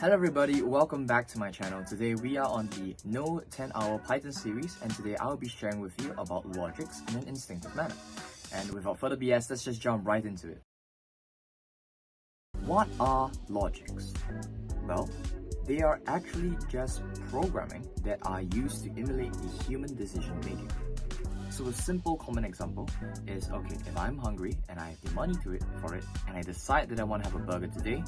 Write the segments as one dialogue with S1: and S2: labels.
S1: Hello everybody, welcome back to my channel. Today we are on the No 10-Hour Python series, and today I'll be sharing with you about logics in an instinctive manner. And without further BS, let's just jump right into it. What are logics? Well, they are actually just programming that are used to emulate the human decision making. So a simple common example is, okay, if I'm hungry and I have the money for it, and I decide that I want to have a burger today,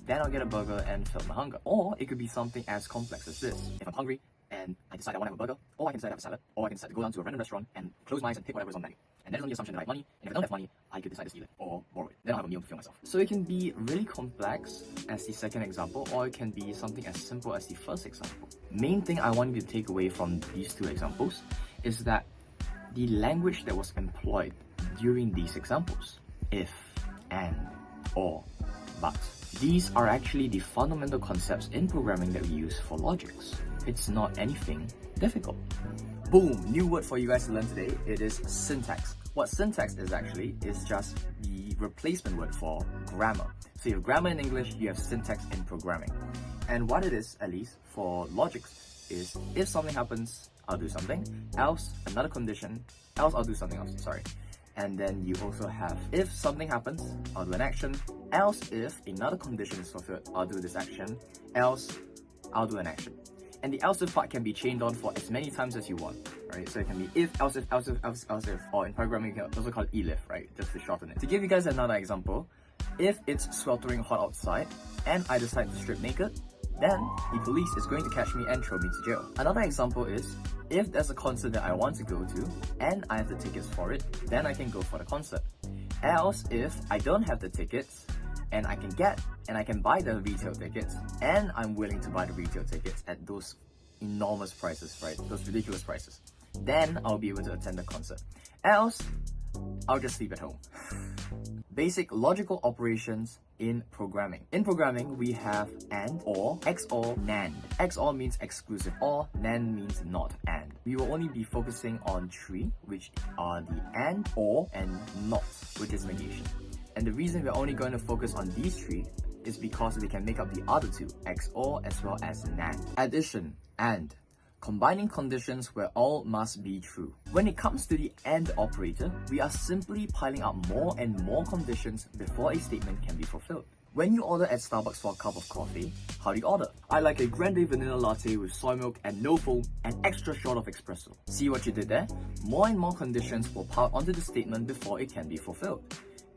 S1: then I'll get a burger and fill my hunger. Or it could be something as complex as this. If I'm hungry and I decide I want to have a burger, or I can decide to have a salad, or I can decide to go down to a random restaurant and close my eyes and pick whatever's on the menu. And then on the assumption that I have money, and if I don't have money, I could decide to steal it or borrow it. Then I'll have a meal to fill myself. So it can be really complex as the second example, or it can be something as simple as the first example. Main thing I want you to take away from these two examples is that the language that was employed during these examples, if, and, or, but, these are actually the fundamental concepts in programming that we use for logics. It's not anything difficult. Boom! New word for you guys to learn today. It is syntax. What syntax is actually is just the replacement word for grammar. So you have grammar in English, you have syntax in programming. And what it is, at least for logics, is if something happens, I'll do something, else another condition, else I'll do something else, sorry. And then you also have, if something happens, I'll do an action, else if another condition is fulfilled, I'll do this action, else I'll do an action. And the else if part can be chained on for as many times as you want, right? So it can be if, else if, else if, else if, else if, or in programming you can also call it elif, right? Just to shorten it. To give you guys another example, if it's sweltering hot outside and I decide to strip naked, then the police is going to catch me and throw me to jail. Another example is, if there's a concert that I want to go to and I have the tickets for it, then I can go for the concert. Else, if I don't have the tickets and I can buy the retail tickets and I'm willing to buy the retail tickets at those enormous prices, right? Those ridiculous prices, then I'll be able to attend the concert. Else, I'll just sleep at home. Basic logical operations in programming. In programming, we have AND, OR, XOR, NAND. XOR means exclusive OR, NAND means not AND. We will only be focusing on three, which are the AND, OR, and NOT, which is negation. And the reason we're only going to focus on these three is because they can make up the other two, XOR as well as NAND. Addition, AND. Combining conditions where all must be true. When it comes to the AND operator, we are simply piling up more and more conditions before a statement can be fulfilled. When you order at Starbucks for a cup of coffee, how do you order? I like a grande vanilla latte with soy milk and no foam and extra shot of espresso. See what you did there? More and more conditions will pile onto the statement before it can be fulfilled.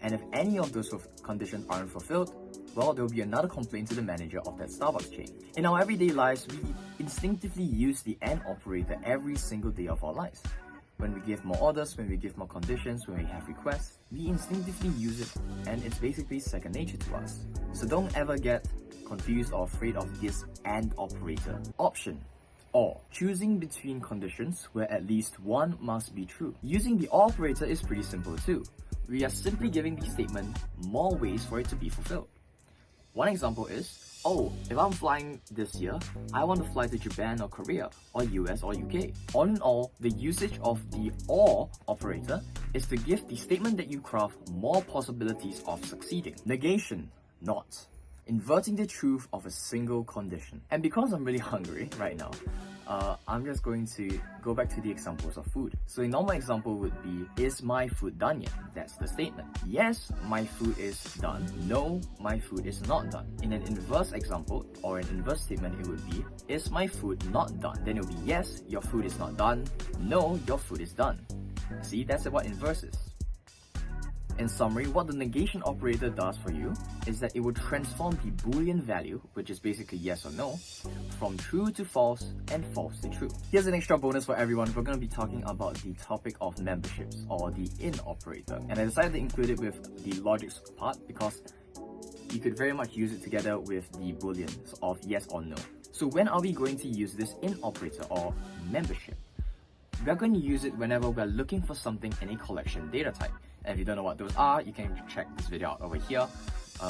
S1: And if any of those conditions aren't fulfilled, well, there will be another complaint to the manager of that Starbucks chain. In our everyday lives, we instinctively use the AND operator every single day of our lives. When we give more orders, when we give more conditions, when we have requests, we instinctively use it, and it's basically second nature to us. So don't ever get confused or afraid of this AND operator. Option, OR. Choosing between conditions where at least one must be true. Using the OR operator is pretty simple too. We are simply giving the statement more ways for it to be fulfilled. One example is, oh, if I'm flying this year, I want to fly to Japan or Korea, or US or UK. All in all, the usage of the OR operator is to give the statement that you craft more possibilities of succeeding. Negation, NOT. Inverting the truth of a single condition. And because I'm really hungry right now, I'm just going to go back to the examples of food. So a normal example would be, is my food done yet? That's the statement. Yes, my food is done. No, my food is not done. In an inverse example, or an inverse statement, it would be, is my food not done? Then it will be, yes, your food is not done. No, your food is done. See, that's what inverse is. In summary, what the negation operator does for you is that it will transform the Boolean value, which is basically yes or no, from true to false and false to true. Here's an extra bonus for everyone. We're going to be talking about the topic of memberships, or the IN operator. And I decided to include it with the logics part because you could very much use it together with the Booleans of yes or no. So when are we going to use this IN operator, or membership? We're going to use it whenever we're looking for something in a collection data type. And if you don't know what those are, you can check this video out over here,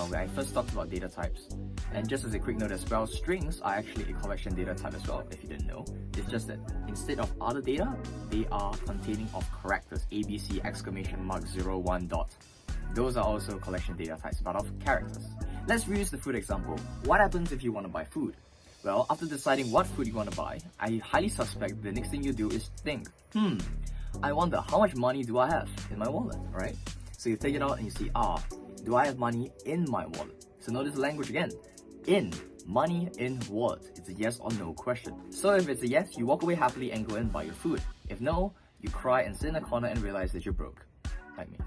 S1: where I first talked about data types. And just as a quick note as well, strings are actually a collection data type as well, if you didn't know. It's just that instead of other data, they are containing of characters, ABC, exclamation mark, 0, 1, dot. Those are also collection data types, but of characters. Let's reuse the food example. What happens if you want to buy food? Well, after deciding what food you want to buy, I highly suspect the next thing you do is think, I wonder how much money do I have in my wallet, right? So you take it out and you see, do I have money in my wallet? So notice the language again. In. Money in wallet. It's a yes or no question. So if it's a yes, you walk away happily and go and buy your food. If no, you cry and sit in a corner and realize that you're broke. Like me.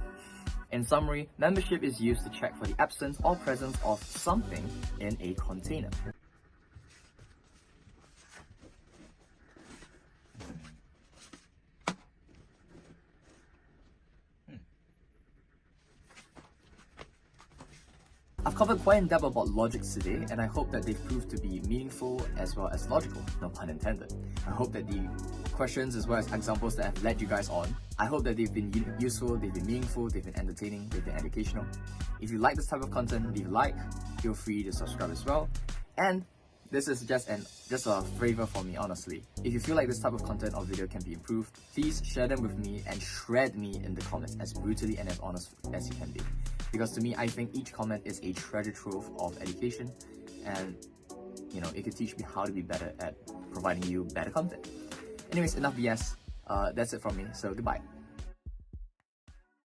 S1: In summary, membership is used to check for the absence or presence of something in a container. I've covered quite in depth about logics today, and I hope that they've proved to be meaningful as well as logical, no pun intended. I hope that the questions as well as examples that have led you guys on, I hope that they've been useful, they've been meaningful, they've been entertaining, they've been educational. If you like this type of content, leave a like, feel free to subscribe as well. And this is just a favor for me, honestly. If you feel like this type of content or video can be improved, please share them with me and shred me in the comments as brutally and as honest as you can be. Because to me, I think each comment is a treasure trove of education, and it could teach me how to be better at providing you better content. Anyways, enough BS. That's it from me, so goodbye.